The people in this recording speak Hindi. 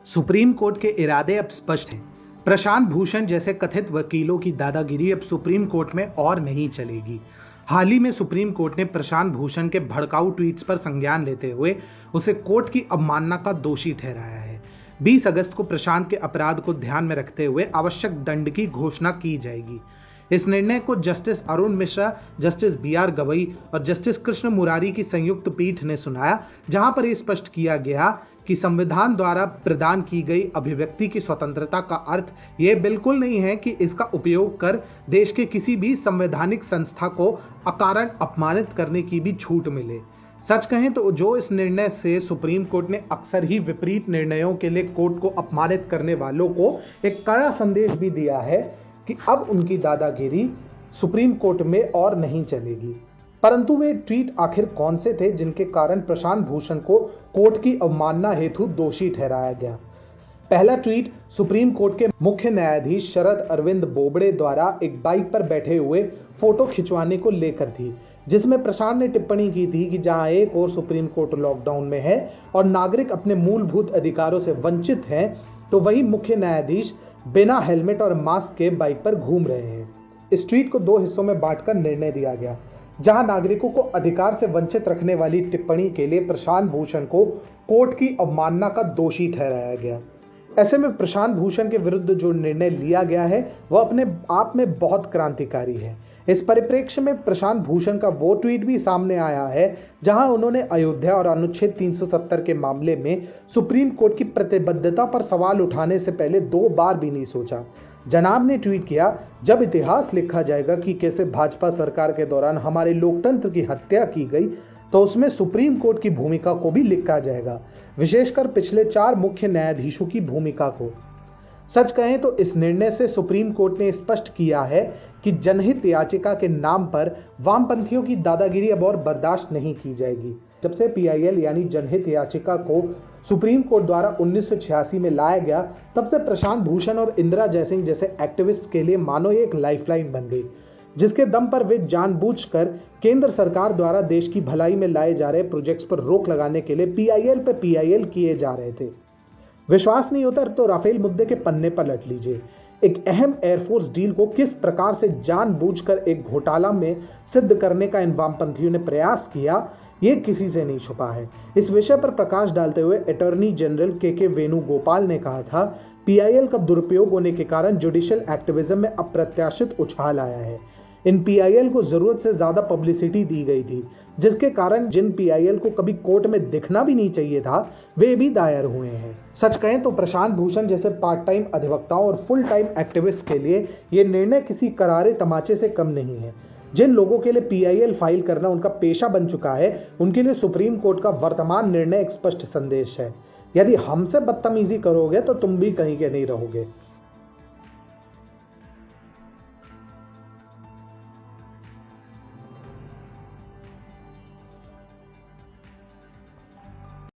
सुप्रीम कोर्ट के इरादे अब स्पष्ट हैं। प्रशांत भूषण जैसे कथित वकीलों की दादागिरी अब सुप्रीम कोर्ट में और नहीं चलेगी। हाल ही में सुप्रीम कोर्ट ने प्रशांत भूषण के भड़काऊ ट्वीट्स पर संज्ञान लेते हुए उसे कोर्ट की अवमानना का दोषी ठहराया है। 20 अगस्त को प्रशांत के अपराध को ध्यान में रखते हुए आवश्यक दंड की घोषणा की जाएगी। इस निर्णय को justice Arun Mishra, justice BR Gavai और जस्टिस कृष्ण मुरारी की संयुक्त पीठ ने सुनाया, जहां पर यह स्पष्ट किया गया कि संविधान द्वारा प्रदान की गई अभिव्यक्ति की स्वतंत्रता का अर्थ यह बिल्कुल नहीं है कि इसका उपयोग कर देश के किसी भी संवैधानिक संस्था को अकारण अपमानित करने की भी छूट मिले। सच कहें तो जो इस निर्णय से सुप्रीम कोर्ट ने अक्सर ही विपरीत निर्णयों के लिए कोर्ट को अपमानित करने वालों को एक कड़ा संदेश भी दिया है कि अब उनकी दादागिरी सुप्रीम कोर्ट में और नहीं चलेगी। परंतु वे ट्वीट आखिर कौन से थे जिनके कारण प्रशांत भूषण को कोर्ट की अवमानना हेतु दोषी ठहराया गया? पहला ट्वीट सुप्रीम कोर्ट के मुख्य न्यायाधीश शरद अरविंद बोबड़े द्वारा एक बाइक पर बैठे हुए फोटो खिंचवाने को लेकर थी, जिसमें प्रशांत ने टिप्पणी की थी कि जहां एक और सुप्रीम कोर्ट लॉकडाउन में है और नागरिक अपने मूलभूत अधिकारों से वंचित हैं, तो वही मुख्य न्यायाधीश बिना हेलमेट और मास्क के बाइक पर घूम रहे हैं। इस ट्वीट को 2 हिस्सों में बांटकर निर्णय दिया गया, जहां नागरिकों को अधिकार से वंचित रखने वाली टिप्पणी के लिए प्रशांत भूषण को कोर्ट की अवमानना का दोषी ठहराया गया। ऐसे में प्रशांत भूषण के विरुद्ध जो निर्णय लिया गया है वह अपने आप में बहुत क्रांतिकारी है। इस परिप्रेक्ष्य में प्रशांत भूषण का वो ट्वीट भी सामने आया है जहां उन्होंने अयोध्या और अनुच्छेद 370 के मामले में सुप्रीम कोर्ट की प्रतिबद्धता पर सवाल उठाने से पहले 2 बार भी नहीं सोचा। जनाब ने ट्वीट किया, जब इतिहास लिखा जाएगा कि कैसे भाजपा सरकार के दौरान हमारे लोकतंत्र की हत्या की गई, तो उसमें सुप्रीम कोर्ट की भूमिका को भी लिखा जाएगा, विशेषकर पिछले 4 मुख्य न्यायाधीशों की भूमिका को। सच कहें तो इस निर्णय से सुप्रीम कोर्ट ने स्पष्ट किया है कि जनहित याचिका के नाम पर वामपंथियों की दादागिरी अब और बर्दाश्त नहीं की जाएगी। जब से PIL यानी जनहित याचिका को सुप्रीम कोर्ट द्वारा 1986 में लाया गया, तब से प्रशांत भूषण और इंदिरा जयसिंह जैसे एक्टिविस्ट के लिए मानो एक लाइफलाइन बन गई, जिसके दम पर वे जानबूझकर केंद्र सरकार द्वारा देश की भलाई में लाए जा रहे प्रोजेक्ट्स पर रोक लगाने के लिए PIL पे PIL किए जा रहे थे। विश्वास नहीं होता तो राफेल मुद्दे के पन्ने पर लट लीजिए। एक अहम एयरफोर्स डील को किस प्रकार से जानबूझकर एक घोटाला में सिद्ध करने का इन वामपंथियों ने प्रयास किया, ये किसी से नहीं छुपा है। इस विषय पर प्रकाश डालते हुए अटॉर्नी जनरल KK वेणुगोपाल ने कहा था, PIL का दुरुपयोग होने के कारण जुडिशियल एक्टिविज्म में अप्रत्याशित उछाल आया है। इन PIL को जरूरत से ज्यादा पब्लिसिटी दी गई थी, जिसके कारण जिन PIL को कभी कोर्ट में दिखना भी नहीं चाहिए था, वे भी दायर हुए हैं। सच कहें तो प्रशांत भूषण जैसे पार्ट टाइम अधिवक्ताओं और फुल टाइम एक्टिविस्ट के लिए यह निर्णय किसी करारे तमाचे से कम नहीं है। जिन लोगों के लिए PIL फाइल करना उनका पेशा बन चुका है, उनके लिए सुप्रीम कोर्ट का वर्तमान निर्णय एक स्पष्ट संदेश है। यदि हमसे बदतमीजी करोगे तो तुम भी कहीं के नहीं रहोगे।